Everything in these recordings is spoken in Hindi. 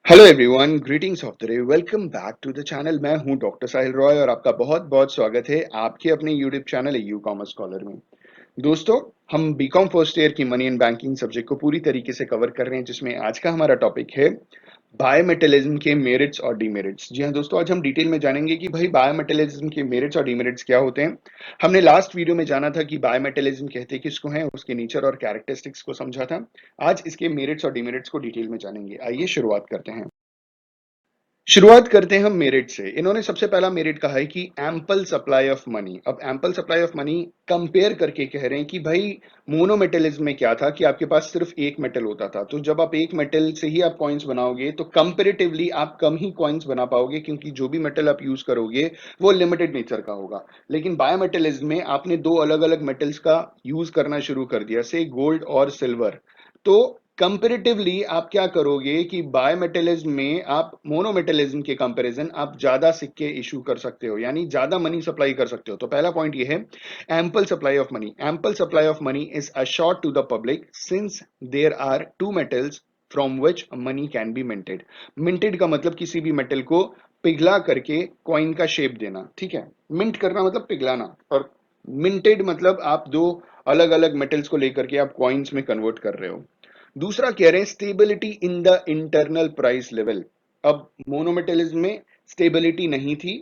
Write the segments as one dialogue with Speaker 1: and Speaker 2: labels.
Speaker 1: Hello everyone, greetings of the day. Welcome back to the channel. मैं हूं डॉक्टर साहिल रॉय और आपका बहुत बहुत स्वागत है आपके अपने YouTube channel you commerce scholar में। दोस्तों, हम बीकॉम फर्स्ट ईयर की मनी एंड बैंकिंग सब्जेक्ट को पूरी तरीके से कवर कर रहे हैं, जिसमें आज का हमारा टॉपिक है बायोमेटलिज्म के मेरिट्स और डीमेरिट्स। जी हाँ दोस्तों, आज हम डिटेल में जानेंगे कि भाई बायोमेटलिज्म के मेरिट्स और डीमेरिट्स क्या होते हैं। हमने लास्ट वीडियो में जाना था कि बायोमेटलिज्म कहते किसको हैं, उसके नेचर और कैरेक्टरिस्टिक्स को समझा था। आज इसके मेरिट्स और डीमेरिट्स को डिटेल में जानेंगे। आइए शुरुआत करते हैं। शुरुआत करते हैं हम मेरिट से। इन्होंने सबसे पहला मेरिट कहा है कि एम्पल सप्लाई ऑफ मनी। अब ample supply of money compare करके कह रहे हैं कि भाई मोनोमेटलिज्म में क्या था कि आपके पास सिर्फ एक मेटल होता था, तो जब आप एक मेटल से ही आप कॉइन्स बनाओगे तो कंपेरेटिवली आप कम ही कॉइन्स बना पाओगे, क्योंकि जो भी मेटल आप यूज करोगे वो लिमिटेड नेचर का होगा। लेकिन बायोमेटलिज्म में आपने दो अलग अलग मेटल्स का यूज करना शुरू कर दिया, से गोल्ड और सिल्वर। तो कंपेरेटिवली आप क्या करोगे कि बायोमेटलिज्म में आप मोनोमेटलिज्म के कंपैरिजन आप ज्यादा सिक्के इशू कर सकते हो, यानी ज्यादा मनी सप्लाई कर सकते हो। तो पहला पॉइंट ये है, ample supply of money. Ample supply of money is assured to the public since there are two metals from which money can be minted. Minted का मतलब किसी भी मेटल को पिघला करके कॉइन का शेप देना, ठीक है। मिंट करना मतलब पिघलाना, और मिंटेड मतलब आप दो अलग अलग मेटल्स को लेकर के आप कॉइन्स में कन्वर्ट कर रहे हो। दूसरा कह रहे हैं stability in the internal price level. अब मोनोमेटलिज्म में स्टेबिलिटी नहीं थी,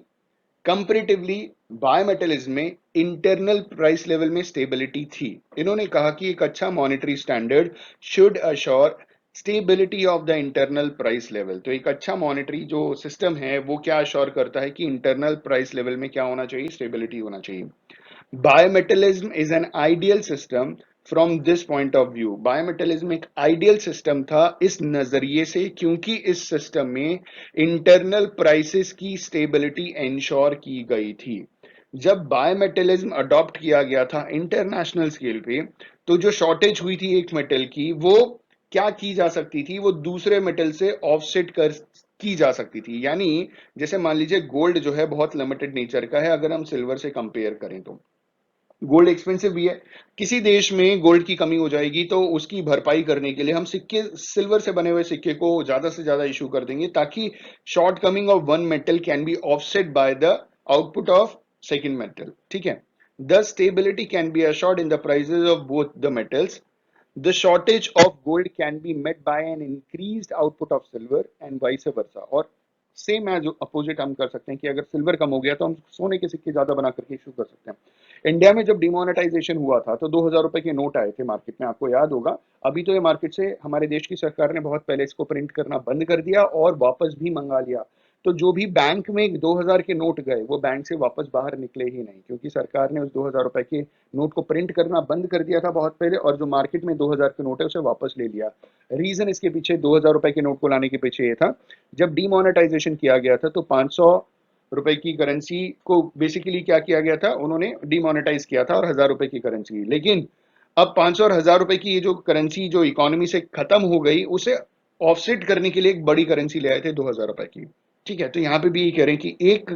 Speaker 1: कंपैरेटिवली बायोमेटलिज्म में इंटरनल प्राइस लेवल में स्टेबिलिटी थी। इन्होंने कहा कि एक अच्छा monetary standard should assure stability of the internal price level. तो एक अच्छा मॉनेटरी जो सिस्टम है वो क्या अश्योर करता है कि इंटरनल प्राइस लेवल में क्या होना चाहिए, स्टेबिलिटी होना चाहिए। Bimetallism is an ideal system from this point of view. Bimetallism एक आइडियल सिस्टम था इस नजरिए से, क्योंकि इस सिस्टम में इंटरनल प्राइसेस की स्टेबिलिटी इंश्योर की गई थी। जब बायोमेटलिज्म अडॉप्ट किया गया था इंटरनेशनल स्केल पे, तो जो शॉर्टेज हुई थी एक मेटल की, वो क्या की जा सकती थी, वो दूसरे मेटल से ऑफसेट कर की जा सकती थी। यानी जैसे मान लीजिए गोल्ड जो है बहुत लिमिटेड नेचर का है, अगर हम सिल्वर से कंपेयर करें तो गोल्ड एक्सपेंसिव भी है। किसी देश में गोल्ड की कमी हो जाएगी तो उसकी भरपाई करने के लिए हम सिक्के, सिल्वर से बने हुए सिक्के को ज्यादा से ज्यादा इशू कर देंगे, ताकि short coming of one metal can be offset by the output of second metal, ठीक है। The stability can be assured in the prices of both the metals. The shortage of gold can be met by an increased output of silver and vice versa। और सेम एज अपोजिट हम कर सकते हैं कि अगर सिल्वर कम हो गया तो हम सोने के सिक्के ज्यादा बना करके इशू कर सकते हैं। इंडिया में जब डिमोनेटाइजेशन हुआ था तो 2000 रुपए के नोट आए थे मार्केट में, आपको याद होगा। अभी तो ये मार्केट से हमारे देश की सरकार ने बहुत पहले इसको प्रिंट करना बंद कर दिया और वापस भी मंगा लिया। तो जो भी बैंक में 2000 के नोट गए वो बैंक से वापस बाहर निकले ही नहीं, क्योंकि सरकार ने उस 2000 रुपए के नोट को प्रिंट करना बंद कर दिया था बहुत पहले, और जो मार्केट में 2000 के नोट है उसे वापस ले लिया। रीजन इसके पीछे, 2000 रुपए के नोट को लाने के पीछे ये था, जब डिमोनेटाइजेशन किया गया था तो 500 रुपए की करेंसी को बेसिकली क्या किया गया था, उन्होंने डिमोनेटाइज किया था, और 1000 रुपए की करेंसी। लेकिन अब 500 और 1000 रुपए की ये जो करेंसी जो इकोनॉमी से खत्म हो गई, उसे ऑफसेट करने के लिए एक बड़ी करेंसी ले आए थे 2000 रुपए की, ठीक है। तो यहाँ पे भी ये कह रहे हैं कि एक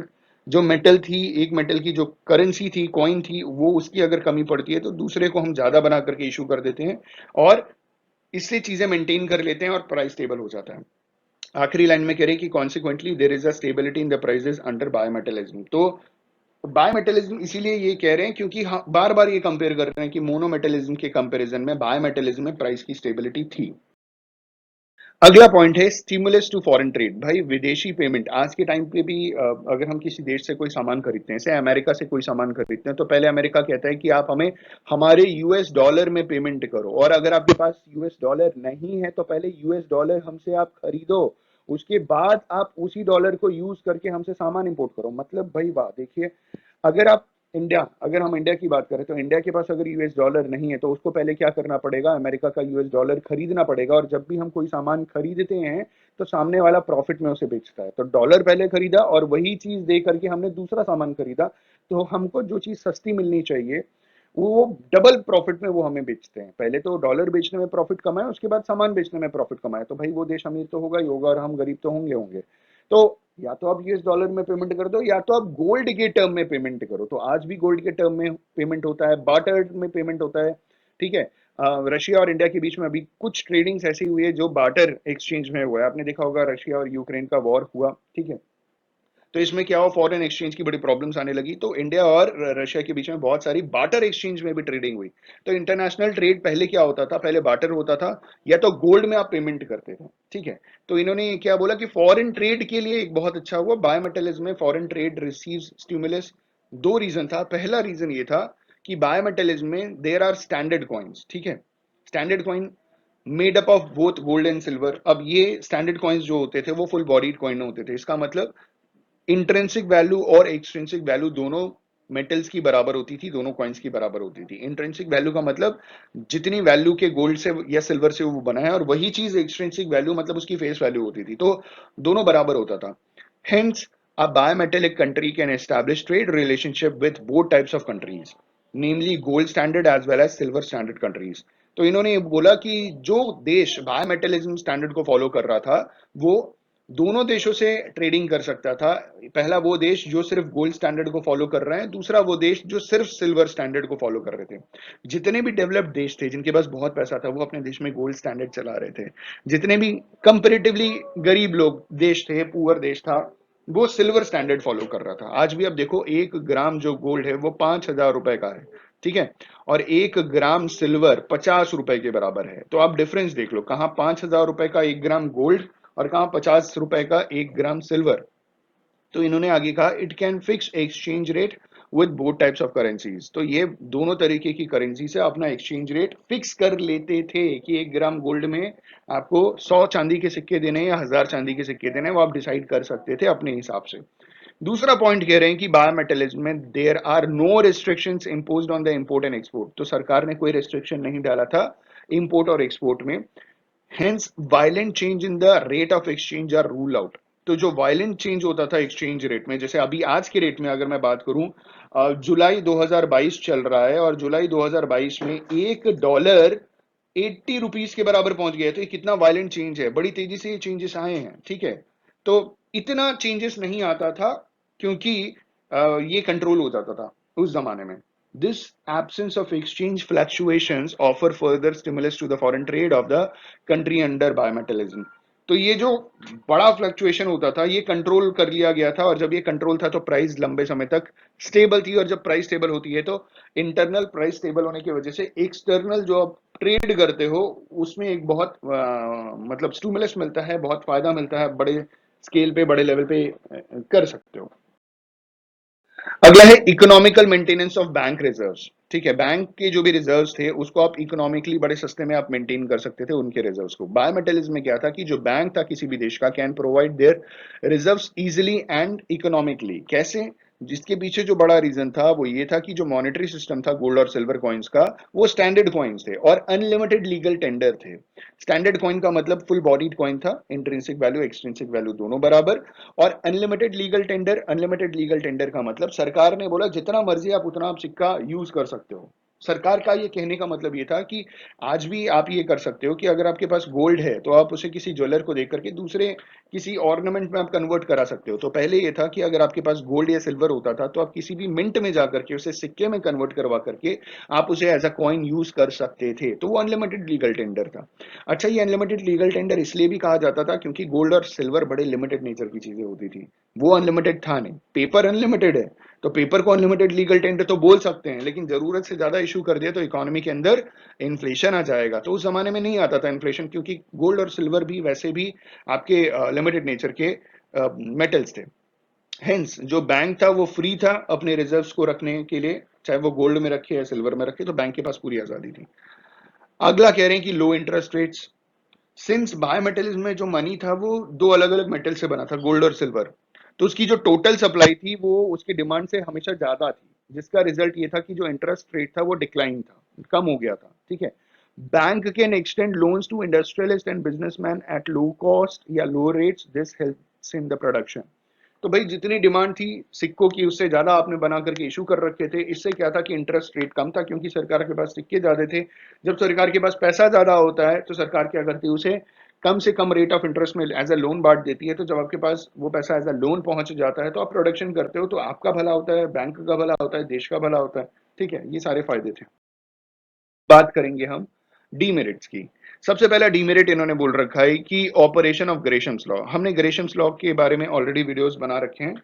Speaker 1: जो मेटल थी, एक मेटल की जो करेंसी थी, कॉइन थी, वो उसकी अगर कमी पड़ती है तो दूसरे को हम ज्यादा बना करके इशू कर देते हैं, और इससे चीजें मेंटेन कर लेते हैं और प्राइस स्टेबल हो जाता है। आखिरी लाइन में कह रहे हैं कि consequently there is a stability in the prices under bimetallism. तो बायोमेटलिज्म इसीलिए ये कह रहे हैं क्योंकि बार बार ये कंपेयर कर रहे हैं कि मोनोमेटलिज्म के कंपैरिजन में बायोमेटलिज्म में प्राइस की स्टेबिलिटी थी। अगला पॉइंट है स्टिमुलस टू फॉरेन ट्रेड। भाई विदेशी पेमेंट आज के टाइम पे भी अगर हम किसी देश से कोई सामान खरीदते हैं, जैसे अमेरिका से कोई सामान खरीदते हैं, तो पहले अमेरिका कहता है कि आप हमें हमारे यूएस डॉलर में पेमेंट करो, और अगर आपके पास यूएस डॉलर नहीं है तो पहले यूएस डॉलर हमसे आप खरीदो, उसके बाद आप उसी डॉलर को यूज करके हमसे सामान इंपोर्ट करो। मतलब भाई वाह, देखिए, अगर आप इंडिया, अगर हम इंडिया की बात करें तो इंडिया के पास अगर यूएस डॉलर नहीं है तो उसको पहले क्या करना पड़ेगा, अमेरिका का यूएस डॉलर खरीदना पड़ेगा, और जब भी हम कोई सामान खरीदते हैं तो सामने वाला प्रॉफिट में उसे बेचता है। तो डॉलर पहले खरीदा और वही चीज दे करके हमने दूसरा सामान खरीदा, तो हमको जो चीज सस्ती मिलनी चाहिए वो डबल प्रॉफिट में वो हमें बेचते हैं। पहले तो डॉलर बेचने में प्रॉफिट कमाए, उसके बाद सामान बेचने में प्रॉफिट कमाए, तो भाई वो देश अमीर तो होगा ही होगा और हम गरीब तो होंगे होंगे। तो या तो आप यूएस डॉलर में पेमेंट कर दो, या तो आप गोल्ड के टर्म में पेमेंट करो। तो आज भी गोल्ड के टर्म में पेमेंट होता है, बार्टर में पेमेंट होता है, ठीक है। रशिया और इंडिया के बीच में अभी कुछ ट्रेडिंग्स ऐसी हुई है जो बार्टर एक्सचेंज में हुआ है। आपने देखा होगा रशिया और यूक्रेन का वॉर हुआ, ठीक है। तो इसमें क्या हुआ, फॉरेन एक्सचेंज की बड़ी प्रॉब्लम्स आने लगी, तो इंडिया और रशिया के बीच में बहुत सारी बार्टर एक्सचेंज में भी ट्रेडिंग हुई। तो इंटरनेशनल ट्रेड पहले क्या होता था, पहले बार्टर होता था, या तो गोल्ड में आप पेमेंट करते थे, ठीक है। तो इन्होंने क्या बोला कि फॉरेन ट्रेड के लिए एक बहुत अच्छा हुआ, बायोमेटलिज्म में फॉरेन ट्रेड रिसीव्स स्टिमुलस। दो रीजन था, पहला रीजन ये था कि बायोमेटलिज्म में देयर आर स्टैंडर्ड कॉइन्स, ठीक है। Standard coin made up of both gold and silver. अब ये स्टैंडर्ड कॉइन्स जो होते थे वो फुल बॉडीड कॉइन होते थे, इसका मतलब इंट्रिंसिक वैल्यू और एक्सट्रिंसिक वैल्यू दोनों मेटल्स की बराबर होती थी, दोनों कॉइन्स की बराबर होती थी। इंट्रिंसिक वैल्यू का मतलब जितनी वैल्यू के गोल्ड से या सिल्वर से वो बना है, और वही चीज एक्सट्रिंसिक वैल्यू मतलब उसकी फेस वैल्यू होती थी, तो दोनों बराबर होता था। Hence a bimetallic country can establish trade relationship with both types of countries, namely gold standard as well as silver standard countries. तो इन्होंने ये बोला कि जो देश बायोमेटलिज्म स्टैंडर्ड को फॉलो कर रहा था वो दोनों देशों से ट्रेडिंग कर सकता था। पहला वो देश जो सिर्फ गोल्ड स्टैंडर्ड को फॉलो कर रहे हैं, दूसरा वो देश जो सिर्फ सिल्वर स्टैंडर्ड को फॉलो कर रहे थे। जितने भी डेवलप्ड देश थे जिनके पास बहुत पैसा था वो अपने देश में गोल्ड स्टैंडर्ड चला रहे थे। जितने भी कंपेरेटिवली गरीब लोग देश थे, पुअर देश था, वो सिल्वर स्टैंडर्ड फॉलो कर रहा था। आज भी अब देखो 1 ग्राम जो गोल्ड है वो 5,000 रुपए का है, ठीक है। और 1 ग्राम सिल्वर 50 रुपए के बराबर है। तो आप डिफरेंस देख लो, कहाँ 5,000 रुपए का 1 ग्राम गोल्ड और कहाँ 50 रुपए का 1 ग्राम सिल्वर। तो इन्होंने आगे कहा it can fix exchange rate with both types of currencies. तो ये दोनों तरीके की करेंसी से अपना एक्सचेंज रेट फिक्स कर लेते थे कि 1 ग्राम गोल्ड में आपको 100 चांदी के सिक्के देने हैं या 1,000 चांदी के सिक्के देने हैं, वो आप डिसाइड कर सकते थे अपने हिसाब से। दूसरा पॉइंट कह रहे हैं कि बायोमेटलिज्म में there are no restrictions imposed on the import and export. तो सरकार ने कोई रिस्ट्रिक्शन नहीं डाला था इंपोर्ट और एक्सपोर्ट में। Hence, violent change in the rate of exchange are rule out. तो जो वायलेंट चेंज होता था एक्सचेंज रेट में, जैसे अभी आज के रेट में अगर मैं बात करूं, जुलाई 2022 चल रहा है और जुलाई 2022 में $1 ₹80 के बराबर पहुंच गया। तो ये कितना वायलेंट चेंज है, बड़ी तेजी से ये चेंजेस आए हैं, ठीक है। तो इतना चेंजेस नहीं आता था क्योंकि ये कंट्रोल हो जाता था उस जमाने में। This absence of exchange fluctuations offer further stimulus to the foreign trade of the country under bimetallism. तो ये जो बड़ा फ्लक्चुएशन होता था ये कंट्रोल कर लिया गया था, और जब ये कंट्रोल था तो प्राइस लंबे समय तक स्टेबल थी। और जब प्राइस स्टेबल होती है तो इंटरनल प्राइस स्टेबल होने की वजह से एक्सटर्नल जो आप ट्रेड करते हो उसमें एक बहुत मतलब स्टिमुलस मिलता है, बहुत फायदा मिलता है, बड़े स्केल पे बड़े लेवल पे कर सकते हो। अगला है economical maintenance of bank reserves, ठीक है। बैंक के जो भी रिजर्व्स थे उसको आप इकोनॉमिकली बड़े सस्ते में आप मेंटेन कर सकते थे उनके रिजर्व्स को। बायोमेटलिज्म में क्या था कि जो बैंक था किसी भी देश का can provide there reserves easily and economically. कैसे? जिसके पीछे जो बड़ा रीजन था वो ये था कि जो मॉनेटरी सिस्टम था गोल्ड और सिल्वर कॉइन्स का, वो स्टैंडर्ड कॉइन्स थे और अनलिमिटेड लीगल टेंडर थे। स्टैंडर्ड कॉइन का मतलब फुल बॉडीड कॉइन था, इंट्रिंसिक वैल्यू एक्सट्रिंसिक वैल्यू दोनों बराबर। और अनलिमिटेड लीगल टेंडर का मतलब सरकार ने बोला जितना मर्जी आप उतना आप सिक्का यूज कर सकते हो। सरकार का ये कहने का मतलब ये था कि आज भी आप ये कर सकते हो कि अगर आपके पास गोल्ड है तो आप उसे किसी ज्वेलर को देख करके दूसरे किसी ऑर्नामेंट में आप कन्वर्ट करा सकते हो। तो पहले ये था कि अगर आपके पास गोल्ड या सिल्वर होता था तो आप किसी भी मिंट में जाकर के उसे सिक्के में कन्वर्ट करवा करके आप उसे एज अ कॉइन यूज कर सकते थे। तो वो अनलिमिटेड लीगल टेंडर था। अच्छा, ये अनलिमिटेड लीगल टेंडर इसलिए भी कहा जाता था क्योंकि गोल्ड और सिल्वर बड़े लिमिटेड नेचर की चीजें होती थी, वो अनलिमिटेड था नहीं। पेपर अनलिमिटेड है तो पेपर को अनलिमिटेड लीगल टेंडर तो बोल सकते हैं, लेकिन जरूरत से ज्यादा इशू कर दिया तो इकोनॉमी के अंदर इन्फ्लेशन आ जाएगा। तो उस जमाने में नहीं आता था इन्फ्लेशन क्योंकि गोल्ड और सिल्वर भी वैसे भी आपके लिमिटेड नेचर के मेटल्स थे। हेंस जो बैंक था वो फ्री था अपने रिजर्व्स को रखने के लिए, चाहे वो गोल्ड में रखे या सिल्वर में रखे, तो बैंक के पास पूरी आजादी थी। अगला कह रहे हैं कि लो इंटरेस्ट रेट्स। सिंस बायोमेटलिज्म में जो मनी था वो दो अलग अलग मेटल से बना था, गोल्ड और सिल्वर, तो उसकी जो टोटल सप्लाई थी वो उसकी डिमांड से हमेशा ज्यादा थी, जिसका रिजल्ट ये था कि जो इंटरेस्ट रेट था वो डिक्लाइन था, कम हो गया था, ठीक है। Bank can extend loans to industrialist and businessman at low cost या low rates, this helps in the production. तो भाई जितनी डिमांड थी सिक्कों की उससे ज्यादा आपने बना करके इशू कर रखे थे। इससे क्या था कि इंटरेस्ट रेट कम था क्योंकि सरकार के पास सिक्के ज्यादा थे। जब सरकार के पास पैसा ज्यादा होता है तो सरकार क्या करती है, उसे कम से कम रेट ऑफ इंटरेस्ट में एज अ लोन बांट देती है। तो जब आपके पास वो पैसा एज अ लोन पहुंच जाता है तो आप प्रोडक्शन करते हो, तो आपका भला होता है, बैंक का भला होता है, देश का भला होता है, ठीक है। ये सारे फायदे थे। बात करेंगे हम डीमेरिट्स की। सबसे पहला डीमेरिट इन्होंने बोल रखा है कि ऑपरेशन ऑफ ग्रेशम्स लॉ। हमने ग्रेशम्स लॉ के बारे में ऑलरेडी वीडियोस बना रखे हैं,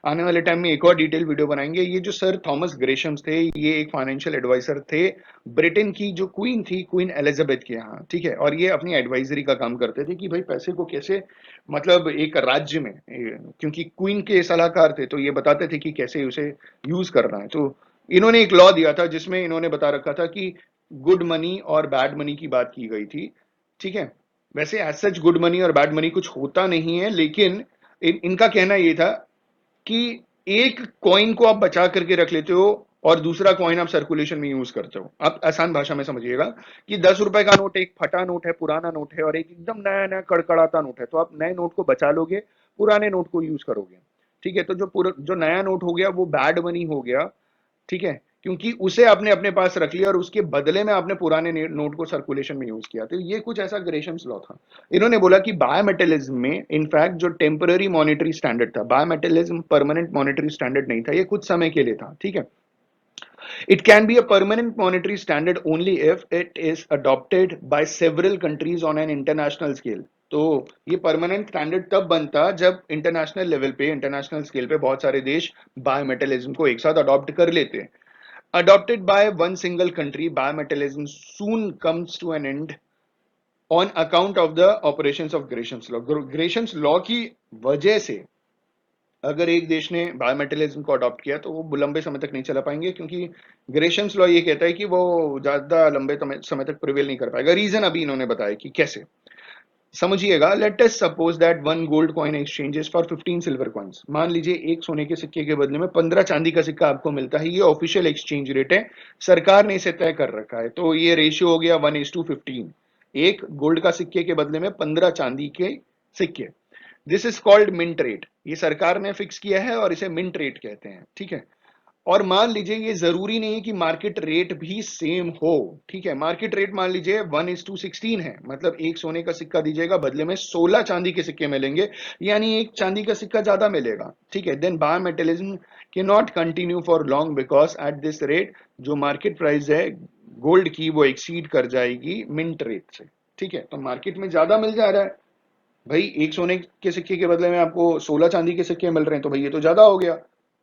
Speaker 1: आने वाले टाइम में एक और डिटेल वीडियो बनाएंगे। ये जो सर थॉमस ग्रेशम्स थे, ये एक फाइनेंशियल एडवाइजर थे ब्रिटेन की जो क्वीन थी, क्वीन एलिजाबेथ के यहाँ, ठीक है। और ये अपनी एडवाइजरी का काम करते थे कि भाई पैसे को कैसे, मतलब एक राज्य में, क्योंकि क्वीन के सलाहकार थे, तो ये बताते थे कि कैसे उसे यूज करना है। तो इन्होंने एक लॉ दिया था जिसमें इन्होंने बता रखा था कि गुड मनी और बैड मनी की बात की गई थी, ठीक है। वैसे एज सच गुड मनी और बैड मनी कुछ होता नहीं है, लेकिन इनका कहना ये था कि एक कॉइन को आप बचा करके रख लेते हो और दूसरा कॉइन आप सर्कुलेशन में यूज करते हो। आप आसान भाषा में समझिएगा कि 10 रुपए का नोट एक फटा नोट है, पुराना नोट है, और एक एकदम नया नया कड़कड़ाता नोट है, तो आप नए नोट को बचा लोगे, पुराने नोट को यूज करोगे, ठीक है। तो जो नया नोट हो गया वो बैड मनी हो गया, ठीक है, क्योंकि उसे आपने अपने पास रख लिया और उसके बदले में आपने पुराने नोट को सर्कुलेशन में यूज किया। तो ये कुछ ऐसा ग्रेशम्स लॉ था। इन्होंने बोला कि बायोमेटलिज्म में इनफैक्ट जो टेम्पररी मॉनेटरी स्टैंडर्ड था, बायोमेटलिज्म परमानेंट मॉनेटरी स्टैंडर्ड नहीं था, ये कुछ समय के लिए था, ठीक है। It can be a permanent monetary standard only if it is adopted by several countries on an international scale. तो ये परमानेंट स्टैंडर्ड तब बनता जब इंटरनेशनल लेवल पे, इंटरनेशनल स्केल पे बहुत सारे देश बायोमेटलिज्म को एक साथ अडॉप्ट कर लेते हैं। Adopted by one single country, bimetallism soon comes to an end on account of the operations of Gresham's law. Gresham's law की वजह से अगर एक देश ने बायोमेटलिज्म को अडॉप्ट किया तो वो लंबे समय तक नहीं चला पाएंगे, क्योंकि ग्रेशम्स लॉ ये कहता है कि वो ज्यादा लंबे समय तक प्रिवेल नहीं कर पाएगा। रीजन अभी इन्होंने बताया कि कैसे, समझिएगा। Let us suppose that one gold coin exchanges for 15 silver coins. मान लीजिए एक सोने के सिक्के के बदले में 15 चांदी का सिक्का आपको मिलता है। ये ऑफिशियल एक्सचेंज रेट है, सरकार ने इसे तय कर रखा है। तो ये रेशियो हो गया 1:15, एक गोल्ड का सिक्के के बदले में 15 चांदी के सिक्के। This is called mint rate, ये सरकार ने फिक्स किया है और इसे मिंट रेट कहते हैं, ठीक है। और मान लीजिए ये जरूरी नहीं है कि मार्केट रेट भी सेम हो, ठीक है। मार्केट रेट मान लीजिए 1:16 है, मतलब एक सोने का सिक्का दीजिएगा, बदले में 16 चांदी के सिक्के मिलेंगे, यानी एक चांदी का सिक्का ज्यादा मिलेगा, ठीक है। देन बायोमेटलिज्म के not continue for long because at this rate जो मार्केट प्राइस है गोल्ड की वो एक्सीड कर जाएगी मिंट रेट से, ठीक है। तो मार्केट में ज्यादा मिल जा रहा है भाई, एक सोने के सिक्के के बदले में आपको 16 चांदी के सिक्के मिल रहे हैं, तो भाई ये तो ज्यादा हो गया,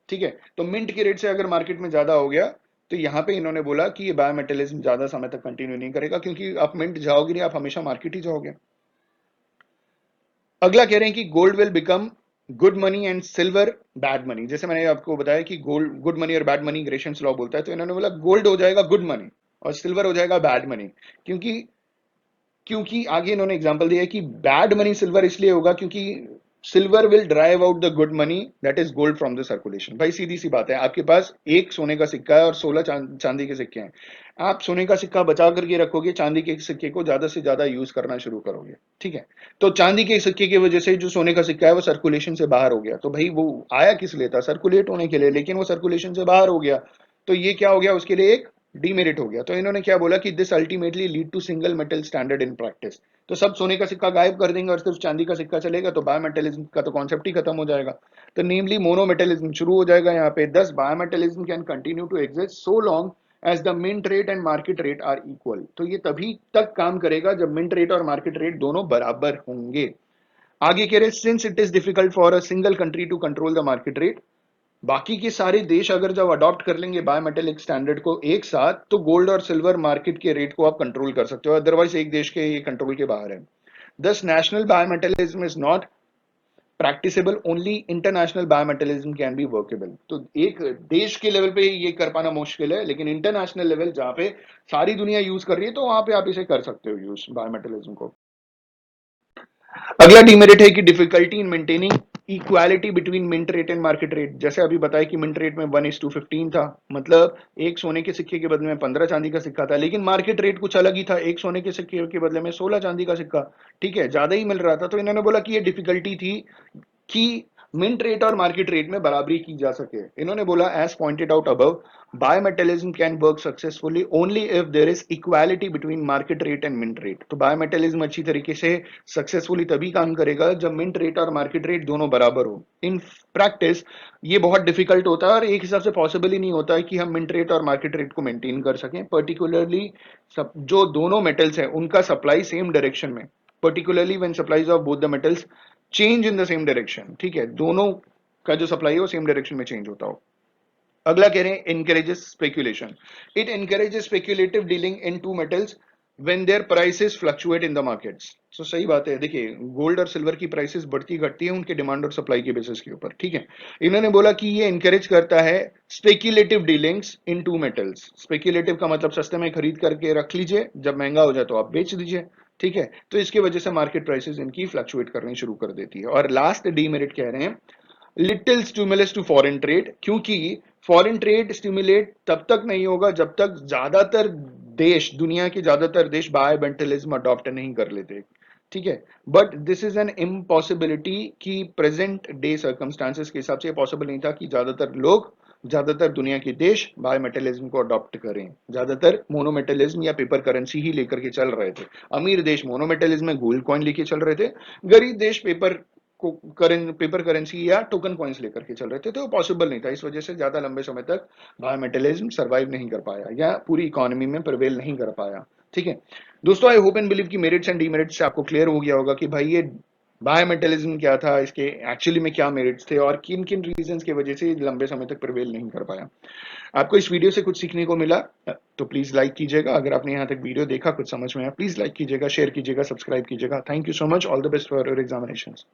Speaker 1: ठीक है। तो मिंट के रेट से अगर मार्केट में ज्यादा हो गया, तो यहां पे इन्होंने बोला कि ये बायोमेटलिज्म ज्यादा समय तक कंटिन्यू नहीं करेगा, क्योंकि आप मिंट जाओगे नहीं, आप हमेशा मार्केट ही जाओगे। अगला कह रहे हैं कि gold will become good money and silver bad money. जैसे मैंने आपको बताया कि गोल्ड गुड मनी और बैड मनी ग्रेशम्स लॉ बोलता है, तो इन्होंने बोला गोल्ड हो जाएगा गुड मनी और सिल्वर हो जाएगा बैड मनी। क्योंकि क्योंकि आगे इन्होंने एग्जांपल दिया है कि बैड मनी सिल्वर इसलिए होगा क्योंकि silver will drive out the good money that is gold from the circulation. भाई सीधी सी बात है, आपके पास एक सोने का सिक्का है और 16 चांदी के सिक्के हैं। आप सोने का सिक्का बचा करके रखोगे, चांदी के सिक्के को ज्यादा से ज्यादा यूज करना शुरू करोगे, ठीक है। तो चांदी के सिक्के की वजह से जो सोने का सिक्का है वो सर्कुलेशन से बाहर हो गया, तो भाई वो आया किस लिए था, सर्कुलेट होने के लिए, लेकिन वो सर्कुलेशन से बाहर हो गया, तो ये क्या हो गया, उसके लिए एक डीमेरिट हो गया। तो इन्होंने क्या बोला कि this ultimately lead to single metal standard in practice. तो सब सोने का सिक्का गायब कर देंगे और सिर्फ चांदी का सिक्का चलेगा, तो बायोमेटलिज्म का तो कॉन्सेप्ट ही खत्म हो जाएगा। तो नेमली मोनोमेटलिज्म शुरू हो जाएगा यहाँ पे। Thus bimetallism can continue to exist so long as the mint rate and market rate are equal. तो ये तभी तक काम करेगा जब मिंट रेट और मार्केट रेट दोनों बराबर होंगे। आगे कह रहे since it is difficult for a single country to control the market rate, बाकी के सारे देश अगर जब अडॉप्ट कर लेंगे बायोमेटेलिक स्टैंडर्ड को एक साथ, तो गोल्ड और सिल्वर मार्केट के रेट को आप कंट्रोल कर सकते हो, अदरवाइज एक देश के ये कंट्रोल के बाहर है। Thus national bimetallism is not practicable, only international bimetallism can be workable. तो एक देश के लेवल पे ये कर पाना मुश्किल है, लेकिन इंटरनेशनल लेवल जहां पे सारी दुनिया यूज कर रही है, तो वहां पे आप इसे कर सकते हो यूज बायोमेटेलिज्म को। अगला डीमेरिट है कि difficulty in maintaining equality between mint rate and market rate. जैसे अभी बताया कि मिंट रेट में 1:15 था, मतलब एक सोने के सिक्के के बदले में 15 चांदी का सिक्का था, लेकिन मार्केट रेट कुछ अलग ही था, एक सोने के सिक्के के बदले में 16 चांदी का सिक्का, ठीक है, ज्यादा ही मिल रहा था। तो इन्होंने बोला कि ये डिफिकल्टी थी कि मिंट रेट और मार्केट रेट में बराबरी की जा सके। इन्होंने बोला as pointed out above, bimetallism can work successfully only if there is equality between market rate and mint rate. तो बायोमेटलिज्म अच्छी तरीके से सक्सेसफुली तभी काम करेगा जब मिंट रेट और मार्केट रेट दोनों बराबर हो। इन प्रैक्टिस ये बहुत डिफिकल्ट होता है और एक हिसाब से पॉसिबल ही नहीं होता है कि हम मिंट रेट और मार्केट रेट को मेंटेन कर सकें, पर्टिकुलरली जो दोनों मेटल्स हैं उनका सप्लाई सेम डायरेक्शन में, particularly when supplies of both the metals change in the same direction. ठीक है, दोनों का जो सप्लाई है वो सेम डायरेक्शन में चेंज होता हो। अगला कह रहे हैं encourages speculation. It encourages speculative dealing in two metals when their prices fluctuate in the markets. So सही बात है, देखिए गोल्ड और सिल्वर की प्राइसेस बढ़ती घटती है उनके डिमांड और सप्लाई के बेसिस के ऊपर। ठीक है, इन्होंने बोला कि ये इंकरेज करता है speculative dealings in two metals. Speculative का मतलब सस्ते में खरीद करके रख लीजिए, जब महंगा हो जाए तो आप बेच दीजिए। ठीक है, तो इसकी वजह से मार्केट प्राइसेस इनकी फ्लक्चुएट करनी शुरू कर देती है। और लास्ट डीमेरिट कह रहे हैं little stimulus to foreign trade, क्योंकि फॉरेन ट्रेड स्टिमुलेट तब तक नहीं होगा जब तक ज्यादातर देश, दुनिया के ज्यादातर देश बायोमेटलिज्म अडॉप्ट नहीं कर लेते। ठीक है, but this is an impossibility कि प्रेजेंट डे सर्कमस्टांसेस के हिसाब से पॉसिबल नहीं था कि ज्यादातर लोग, ज्यादातर दुनिया के देश बायोमेटलिज्म को अडॉप्ट करें। ज्यादातर मोनोमेटलिज्म या पेपर करेंसी ही लेकर के चल रहे थे। अमीर देश मोनोमेटलिज्म में गोल्ड कॉइन लेके चल रहे थे, गरीब देश पेपर करेंसी या टोकन कॉइन्स लेकर के चल रहे थे, तो पॉसिबल नहीं था। इस वजह से ज्यादा लंबे समय तक बायोमेटलिज्म सर्वाइव नहीं कर पाया या पूरी इकोनॉमी में प्रिवेल नहीं कर पाया। ठीक है दोस्तों, आई होप एंड बिलीव कि मेरिट्स एंड डीमेरिट्स से आपको क्लियर हो गया होगा कि भाई ये बायोमेटलिज्म क्या था, इसके एक्चुअली में क्या मेरिट्स थे और किन किन रीजंस की वजह से लंबे समय तक प्रिवेल नहीं कर पाया। आपको इस वीडियो से कुछ सीखने को मिला तो प्लीज लाइक कीजिएगा। अगर आपने यहाँ तक वीडियो देखा, कुछ समझ में आया, प्लीज लाइक कीजिएगा, शेयर कीजिएगा, सब्सक्राइब कीजिएगा। Thank you so much. All the best for your examinations.